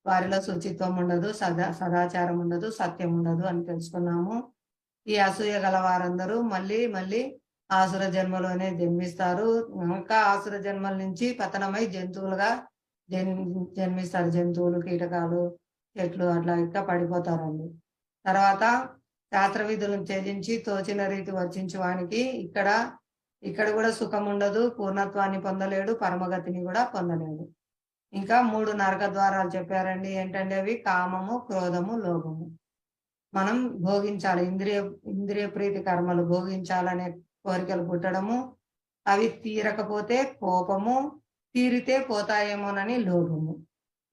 వారిలో శుచిత్వం ఉండదు, సదాచారం ఉండదు, సత్యం ఉండదు అని తెలుసుకున్నాము. ఈ అసూయ గల వారందరూ మళ్ళీ మళ్ళీ ఆసుర జన్మలోనే జన్మిస్తారు. ఇంకా ఆసుర జన్మల నుంచి పతనమై జంతువులుగా జన్మిస్తారు. జంతువులు, కీటకాలు, చెట్లు అట్లా ఇంకా పడిపోతారండి. తర్వాత శాస్త్ర విధులను త్యజించి తోచిన రీతి వర్చించు వానికి ఇక్కడ కూడా సుఖం ఉండదు, పూర్ణత్వాన్ని పొందలేడు, పరమగతిని కూడా పొందలేడు. ఇంకా 3 నరక ద్వారాలు చెప్పారండి. ఏంటంటే అవి కామము, క్రోధము, లోభము. మనం భోగించాలి, ఇంద్రియ ప్రీతి కర్మలు భోగించాలనే కోరికలు పుట్టడము, అవి తీరకపోతే కోపము, తీరితే పోతాయేమోనని లోభము.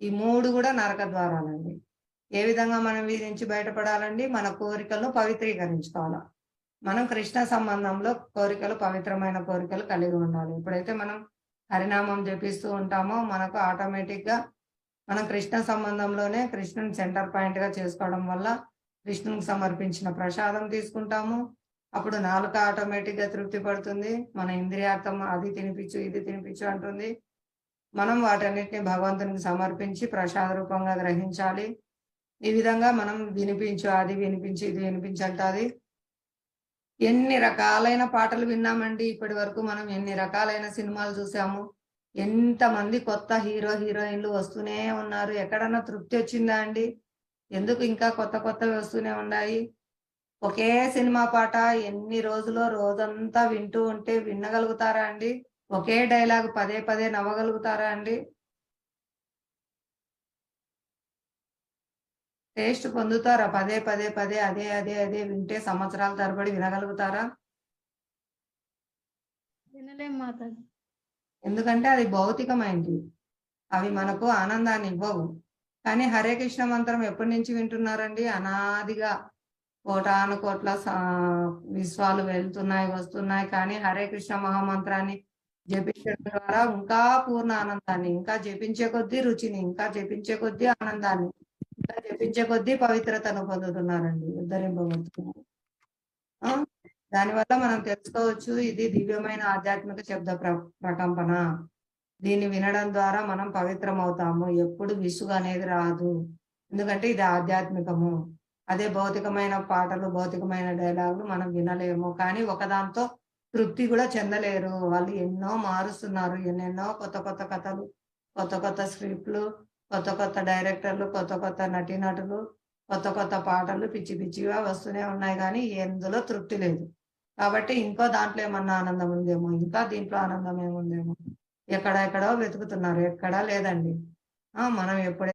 ఈ 3 కూడా నరక ద్వారాలండి. ఏ విధంగా మనం వీరి నుంచి బయటపడాలండి? మన కోరికలను పవిత్రీకరించుకోవాలి. మనం కృష్ణ సంబంధంలో కోరికలు, పవిత్రమైన కోరికలు కలిగి ఉండాలి. ఎప్పుడైతే మనం హరినామం జపిస్తూ ఉంటామో మనకు ఆటోమేటిక్ గా మనం కృష్ణ సంబంధంలోనే కృష్ణుని సెంటర్ పాయింట్ గా చేసుకోవడం వల్ల కృష్ణునికి సమర్పించిన ప్రసాదం తీసుకుంటాము. అప్పుడు నాలుక ఆటోమేటిక్ గా తృప్తి పడుతుంది. మన ఇంద్రియార్థం అది తినిపించు, ఇది తినిపించు అంటుంది. మనం వాటన్నిటిని భగవంతునికి సమర్పించి ప్రసాద రూపంగా గ్రహించాలి. ఈ విధంగా మనం వినిపించు, అది వినిపించి, ఇది వినిపించంటాది. ఎన్ని రకాలైన పాటలు విన్నామండి ఇప్పటి వరకు. మనం ఎన్ని రకాలైన సినిమాలు చూసాము. ఎంతమంది కొత్త హీరో హీరోయిన్లు వస్తూనే ఉన్నారు. ఎక్కడన్నా తృప్తి వచ్చిందా అండి? ఎందుకు ఇంకా కొత్త కొత్తవి వస్తూనే ఉన్నాయి? ఒకే సినిమా పాట ఎన్ని రోజులో రోజంతా వింటూ ఉంటే వినగలుగుతారా అండి? ఒకే డైలాగ్ పదే పదే నవ్వగలుగుతారా అండి? టేస్ట్ పొందుతారా? పదే పదే పదే అదే అదే అదే వింటే సంవత్సరాల తరబడి వినగలుగుతారా? వినలేం మాతాజీ. ఎందుకంటే అది భౌతికమైనది. అవి మనకు ఆనందాన్ని ఇవ్వవు. కానీ హరే కృష్ణ మంత్రం ఎప్పటి నుంచి వింటున్నారండి? అనాదిగా కోటాను కోట్ల విశ్వాలు వెళ్తున్నాయి, వస్తున్నాయి. కానీ హరే కృష్ణ మహామంత్రాన్ని జపించడం ద్వారా ఇంకా పూర్ణ ఆనందాన్ని, ఇంకా జపించే కొద్దీ రుచిని, ఇంకా జపించే కొద్దీ ఆనందాన్ని, ఇంకా జపించే కొద్దీ పవిత్రతను పొందుతున్నారండి, ఉద్ధరింపబడుతున్నారు. దానివల్ల మనం తెలుసుకోవచ్చు, ఇది దివ్యమైన ఆధ్యాత్మిక శబ్ద ప్రకంపన. దీన్ని వినడం ద్వారా మనం పవిత్రం అవుతాము. ఎప్పుడు విసుగు అనేది రాదు. ఎందుకంటే ఇది ఆధ్యాత్మికము. అదే భౌతికమైన పాటలు, భౌతికమైన డైలాగులు మనం వినలేము. కానీ ఒకదాంతో తృప్తి కూడా చెందలేరు. వాళ్ళు ఎన్నో మారుస్తున్నారు. ఎన్నెన్నో కొత్త కొత్త కథలు, కొత్త కొత్త స్క్రిప్ట్లు, కొత్త కొత్త డైరెక్టర్లు, కొత్త కొత్త నటీనటులు, కొత్త కొత్త పాటలు పిచ్చి పిచ్చిగా వస్తూనే ఉన్నాయి. కానీ ఎందులో తృప్తి లేదు. కాబట్టి ఇంకో దాంట్లో ఏమన్నా ఆనందం ఉందేమో, ఇంకా దీంట్లో ఆనందం ఏముందేమో ఎక్కడెక్కడో వెతుకుతున్నారు. ఎక్కడా లేదండి. మనం ఎప్పుడైతే